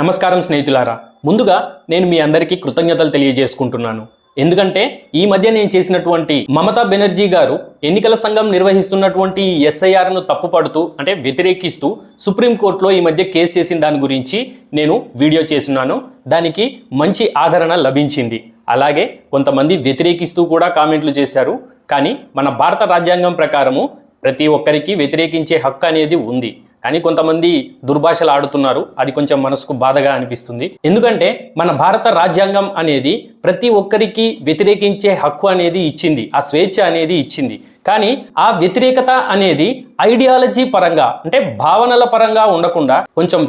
నమస్కారం స్నేహితులారా, ముందుగా నేను మీ అందరికీ కృతజ్ఞతలు తెలియజేసుకుంటున్నాను. ఎందుకంటే ఈ మధ్య నేను చేసినటువంటి మమతా బెనర్జీ గారు ఎన్నికల సంఘం నిర్వహిస్తున్నటువంటి ఎస్ఐఆర్ను తప్పుపడుతూ అంటే వ్యతిరేకిస్తూ సుప్రీంకోర్టులో ఈ మధ్య కేసు చేసిన దాని గురించి నేను వీడియో చేస్తున్నాను. దానికి మంచి ఆదరణ లభించింది. అలాగే కొంతమంది వ్యతిరేకిస్తూ కూడా కామెంట్లు చేశారు. కానీ మన భారత రాజ్యాంగం ప్రకారము ప్రతి ఒక్కరికి వ్యతిరేకించే హక్కు అనేది ఉంది. కానీ కొంతమంది దుర్భాషలు ఆడుతున్నారు. అది కొంచెం మనసుకు బాధగా అనిపిస్తుంది. ఎందుకంటే మన భారత రాజ్యాంగం అనేది ప్రతి ఒక్కరికి వ్యతిరేకించే హక్కు అనేది ఇచ్చింది, ఆ స్వేచ్ఛ అనేది ఇచ్చింది. కానీ ఆ వ్యతిరేకత అనేది ఐడియాలజీ పరంగా అంటే భావనల పరంగా ఉండకుండా కొంచెం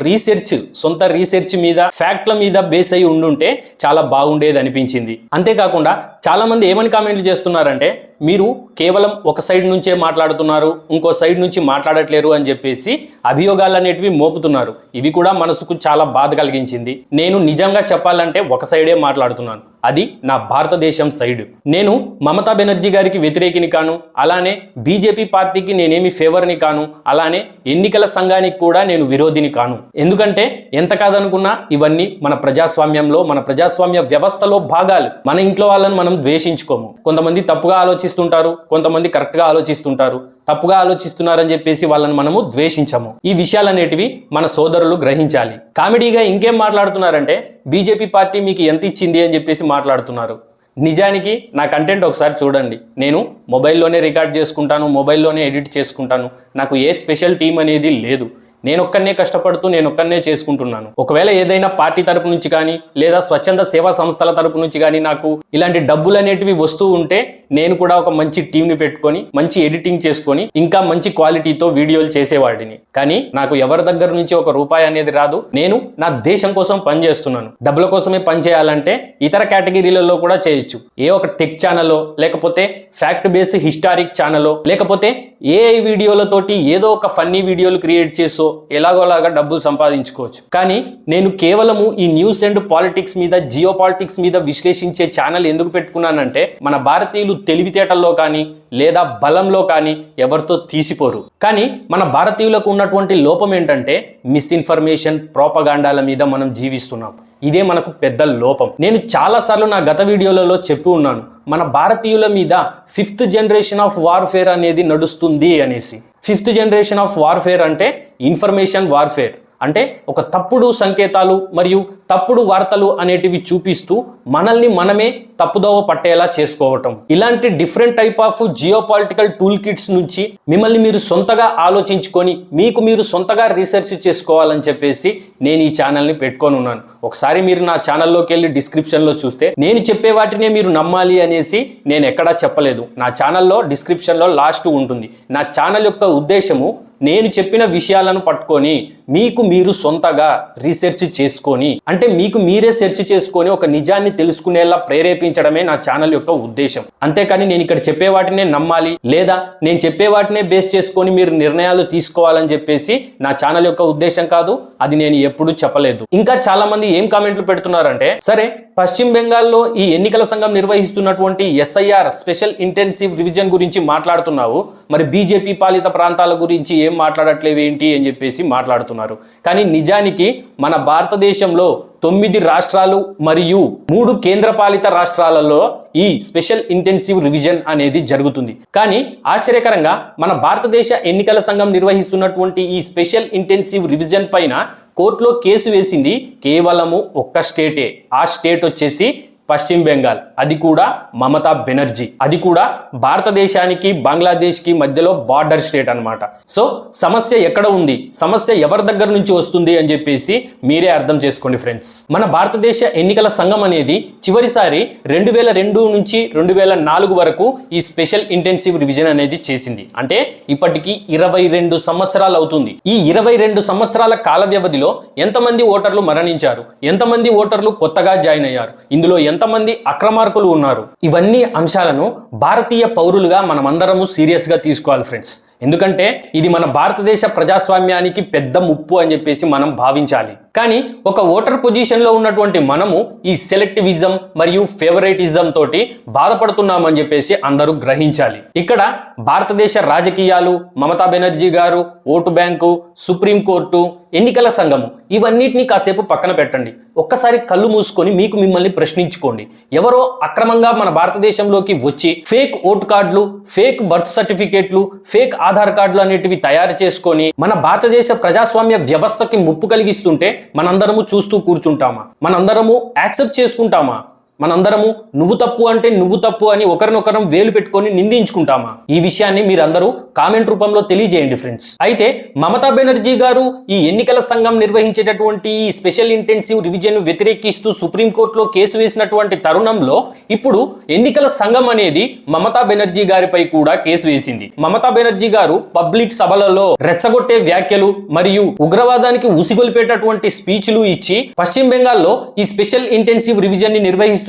సొంత రీసెర్చ్ మీద ఫ్యాక్ట్ల మీద బేస్ అయి ఉండుంటే చాలా బాగుండేది అనిపించింది. అంతేకాకుండా చాలా మంది ఏమని కామెంట్లు చేస్తున్నారంటే మీరు కేవలం ఒక సైడ్ నుంచే మాట్లాడుతున్నారు, ఇంకో సైడ్ నుంచి మాట్లాడట్లేరు అని చెప్పేసి అభియోగాలు అనేటివి మోపుతున్నారు. ఇవి కూడా మనసుకు చాలా బాధ కలిగించింది. నేను నిజంగా చెప్పాలంటే ఒక సైడే మాట్లాడుతున్నాను, అది నా భారతదేశం సైడ్. నేను మమతా బెనర్జీ గారికి వ్యతిరేకిని కాను, అలానే బీజేపీ పార్టీకి నేనేమి ఫేవర్ని కాను, అలానే ఎన్నికల సంఘానికి కూడా నేను విరోధిని కాను. ఎందుకంటే ఎంత కాదనుకున్నా ఇవన్నీ మన ప్రజాస్వామ్యంలో, మన ప్రజాస్వామ్య వ్యవస్థలో భాగాలు. మన ఇంట్లో వాళ్ళని మనం ద్వేషించుకోము. కొంతమంది తప్పుగా ఆలోచిస్తుంటారు, కొంతమంది కరెక్ట్గా ఆలోచిస్తుంటారు. తప్పుగా ఆలోచిస్తున్నారని చెప్పేసి వాళ్ళని మనము ద్వేషించము. ఈ విషయాలనేటివి మన సోదరులు గ్రహించాలి. కామెడీగా ఇంకేం మాట్లాడుతున్నారంటే బీజేపీ పార్టీ మీకు ఎంత ఇచ్చింది అని చెప్పేసి మాట్లాడుతున్నారు. నిజానికి నా కంటెంట్ ఒకసారి చూడండి. నేను మొబైల్లోనే రికార్డ్ చేసుకుంటాను, మొబైల్లోనే ఎడిట్ చేసుకుంటాను. నాకు ఏ స్పెషల్ టీం అనేది లేదు. నేను ఒక్కనే కష్టపడుతూ నేను ఒక్కనే చేసుకుంటున్నాను. ఒకవేళ ఏదైనా పార్టీ తరపు నుంచి కానీ లేదా స్వచ్ఛంద సేవా సంస్థల తరపు నుంచి కానీ నాకు ఇలాంటి డబ్బులు అనేటివి వస్తూ ఉంటే నేను కూడా ఒక మంచి టీంని పెట్టుకొని మంచి ఎడిటింగ్ చేసుకొని ఇంకా మంచి క్వాలిటీతో వీడియోలు చేసేవాడిని. కానీ నాకు ఎవరి దగ్గర నుంచి ఒక రూపాయి అనేది రాదు. నేను నా దేశం కోసం పనిచేస్తున్నాను. డబ్బుల కోసమే పనిచేయాలంటే ఇతర కేటగిరీలలో కూడా చేయొచ్చు. ఏ ఒక టెక్ ఛానల్లో, లేకపోతే ఫ్యాక్ట్ బేస్ హిస్టారిక్ ఛానల్లో, లేకపోతే ఏఐ వీడియోలతోటి ఏదో ఒక ఫన్నీ వీడియోలు క్రియేట్ చేసో ఎలాగోలాగా డబ్బులు సంపాదించుకోవచ్చు. కానీ నేను కేవలము ఈ న్యూస్ అండ్ పాలిటిక్స్ మీద, జియో పాలిటిక్స్ మీద విశ్లేషించే ఛానల్ ఎందుకు పెట్టుకున్నానంటే మన భారతీయులు తెలివితేటల్లో కానీ లేదా బలంలో కానీ ఎవరితో తీసిపోరు. కానీ మన భారతీయులకు ఉన్నటువంటి లోపం ఏంటంటే మిస్ఇన్ఫర్మేషన్, ప్రోపగాండాల మీద మనం జీవిస్తున్నాం. ఇదే మనకు పెద్ద లోపం. నేను చాలాసార్లు నా గత వీడియోలలో చెప్పి ఉన్నాను, మన భారతీయుల మీద 5th జనరేషన్ ఆఫ్ వార్ఫేర్ అనేది నడుస్తుంది అనేసి. 5th జనరేషన్ ఆఫ్ వార్ఫేర్ అంటే ఇన్ఫర్మేషన్ వార్ఫేర్. అంటే ఒక తప్పుడు సంకేతాలు మరియు తప్పుడు వార్తలు అనేటివి చూపిస్తూ మనల్ని మనమే తప్పుదోవ పట్టేలా చేసుకోవటం. ఇలాంటి different type of geopolitical tool kits నుంచి మిమ్మల్ని మీరు సొంతగా ఆలోచించుకొని మీకు మీరు సొంతగా రీసెర్చ్ చేసుకోవాలని చెప్పేసి నేను ఈ ఛానల్ని పెట్టుకొని ఉన్నాను. ఒకసారి మీరు నా ఛానల్లోకి వెళ్ళి డిస్క్రిప్షన్లో చూస్తే నేను చెప్పే వాటినే మీరు నమ్మాలి అనేసి నేను ఎక్కడా చెప్పలేదు. నా ఛానల్లో డిస్క్రిప్షన్లో లాస్ట్ ఉంటుంది. నా ఛానల్ యొక్క ఉద్దేశము నేను చెప్పిన విషయాలను పట్టుకొని మీకు మీరు సొంతగా రీసెర్చ్ చేసుకొని, అంటే మీకు మీరే సెర్చ్ చేసుకొని ఒక నిజాన్ని తెలుసుకునేలా ప్రేరేపించడమే నా ఛానల్ యొక్క ఉద్దేశం. అంతేకాని నేను ఇక్కడ చెప్పే వాటినే నమ్మాలి లేదా నేను చెప్పే వాటినే బేస్ చేసుకొని మీరు నిర్ణయాలు తీసుకోవాలని చెప్పేసి నా ఛానల్ యొక్క ఉద్దేశం కాదు. అది నేను ఎప్పుడూ చెప్పలేదు. ఇంకా చాలా మంది ఏం కామెంట్లు పెడుతున్నారంటే, సరే పశ్చిమ బెంగాల్లో ఈ ఎన్నికల సంఘం నిర్వహిస్తున్నటువంటి ఎస్ఐఆర్ స్పెషల్ ఇంటెన్సివ్ రివిజన్ గురించి మాట్లాడుతున్నావు, మరి బీజేపీ పాలిత ప్రాంతాల గురించి ఏం మాట్లాడట్లేవు ఏంటి అని చెప్పేసి మాట్లాడుతున్నారు. కానీ నిజానికి మన భారతదేశంలో 9 రాష్ట్రాలు మరియు 3 కేంద్రపాలిత రాష్ట్రాలలో ఈ స్పెషల్ ఇంటెన్సివ్ రివిజన్ అనేది జరుగుతుంది. కానీ ఆశ్చర్యకరంగా మన భారతదేశ ఎన్నికల సంఘం నిర్వహిస్తున్నటువంటి ఈ స్పెషల్ ఇంటెన్సివ్ రివిజన్ పైన కోర్టులో కేసు వేసింది కేవలము ఒక్క స్టేటే. ఆ స్టేట్ వచ్చేసి పశ్చిమ బెంగాల్. అది కూడా మమతా బెనర్జీ. అది కూడా భారతదేశానికి బంగ్లాదేశ్కి మధ్యలో బార్డర్ స్టేట్ అన్నమాట. సో సమస్య ఎక్కడ ఉంది, సమస్య ఎవరి దగ్గర నుంచి వస్తుంది అని చెప్పేసి మీరే అర్థం చేసుకోండి ఫ్రెండ్స్. మన భారతదేశ ఎన్నికల సంఘం అనేది చివరిసారి 2002 నుంచి 2004 వరకు ఈ స్పెషల్ ఇంటెన్సివ్ రివిజన్ అనేది చేసింది. అంటే ఇప్పటికి 22 సంవత్సరాలు అవుతుంది. ఈ 22 సంవత్సరాల కాల వ్యవధిలో ఎంతమంది ఓటర్లు మరణించారు, ఎంతమంది ఓటర్లు కొత్తగా జాయిన్ అయ్యారు, ఇందులో ఎంతమంది అక్రమార్కులు ఉన్నారు, ఇవన్నీ అంశాలను భారతీయ పౌరులుగా మనమందరము సీరియస్గా తీసుకోవాలి ఫ్రెండ్స్. ఎందుకంటే ఇది మన భారతదేశ ప్రజాస్వామ్యానికి పెద్ద ముప్పు అని చెప్పేసి మనం భావించాలి. కానీ ఒక ఓటర్ పొజిషన్లో ఉన్నటువంటి మనము ఈ సెలెక్టివిజం మరియు ఫేవరెటిజం తోటి బాధపడుతున్నామని చెప్పేసి అందరూ గ్రహించాలి. ఇక్కడ భారతదేశ రాజకీయాలు, మమతా బెనర్జీ గారు, ఓటు బ్యాంకు, సుప్రీంకోర్టు ఎన్నికల సంఘము, ఇవన్నిటిని కాసేపు పక్కన పెట్టండి. ఒక్కసారి కళ్ళు మూసుకొని మీకు మిమ్మల్ని ప్రశ్నించుకోండి. ఎవరో అక్రమంగా మన భారతదేశంలోకి వచ్చి ఫేక్ ఓటు కార్డులు, ఫేక్ బర్త్ సర్టిఫికేట్లు, ఫేక్ ఆధార్ కార్డులు అనేటివి తయారు చేసుకొని మన భారతదేశ ప్రజాస్వామ్య వ్యవస్థకి ముప్పు కలిగిస్తుంటే మనందరము చూస్తూ కూర్చుంటామా? మనందరము యాక్సెప్ట్ చేసుకుంటామా? మనందరము నువ్వు తప్పు అంటే నువ్వు తప్పు అని ఒకరినొకరం వేలు పెట్టుకొని నిందించుకుంటామా? ఈ విషయాన్ని మీరందరూ కామెంట్ రూపంలో తెలియజేయండి ఫ్రెండ్స్. అయితే మమతా బెనర్జీ గారు ఈ ఎన్నికల సంఘం నిర్వహించేటటువంటి ఈ స్పెషల్ ఇంటెన్సివ్ రివిజన్ వ్యతిరేకిస్తూ సుప్రీంకోర్టులో కేసు వేసినటువంటి తరుణంలో ఇప్పుడు ఎన్నికల సంఘం అనేది మమతా బెనర్జీ గారిపై కూడా కేసు వేసింది. మమతా బెనర్జీ గారు పబ్లిక్ సభలలో రెచ్చగొట్టే వ్యాఖ్యలు మరియు ఉగ్రవాదానికి ఉసిగొల్పేటటువంటి స్పీచ్లు ఇచ్చి పశ్చిమ బెంగాల్లో ఈ స్పెషల్ ఇంటెన్సివ్ రివిజన్ ని నిర్వహిస్తున్నటువంటి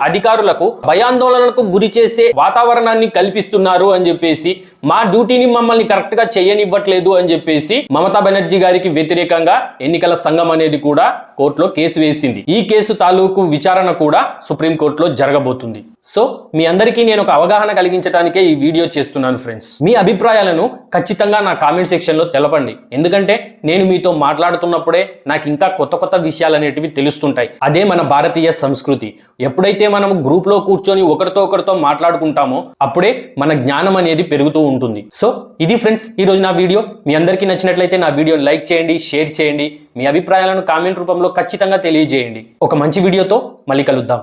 అధికారులకు భయాందోళనకు గురి చేసే వాతావరణాన్ని కల్పిస్తున్నారు అని చెప్పేసి, మా డ్యూటీని మమ్మల్ని కరెక్ట్ గా చేయనివ్వట్లేదు అని చెప్పేసి మమతా బెనర్జీ గారికి వ్యతిరేకంగా ఎన్నికల సంఘం అనేది కూడా కోర్టులో కేసు వేసింది. ఈ కేసు తాలూకు విచారణ కూడా సుప్రీంకోర్టులో జరగబోతుంది. సో మీ అందరికీ నేను ఒక అవగాహన కలిగించడానికే ఈ వీడియో చేస్తున్నాను ఫ్రెండ్స్. మీ అభిప్రాయాలను ఖచ్చితంగా నా కామెంట్ సెక్షన్ లో తెలపండి. ఎందుకంటే నేను మీతో మాట్లాడుతున్నప్పుడే నాకు ఇంకా కొత్త కొత్త విషయాలు అనేటివి తెలుస్తుంటాయి. అదే మన భారతీయ సంస్కృతి. ఎప్పుడైతే మనం గ్రూప్ లో కూర్చొని ఒకరితో మాట్లాడుకుంటామో అప్పుడే మన జ్ఞానం అనేది పెరుగుతూ ఉంటుంది. సో ఇది ఫ్రెండ్స్ ఈ రోజు నా వీడియో. మీ అందరికీ నచ్చినట్లయితే నా వీడియోని లైక్ చేయండి, షేర్ చేయండి, మీ అభిప్రాయాలను కామెంట్ రూపంలో ఖచ్చితంగా తెలియజేయండి. ఒక మంచి వీడియోతో మళ్ళీ కలుద్దాం.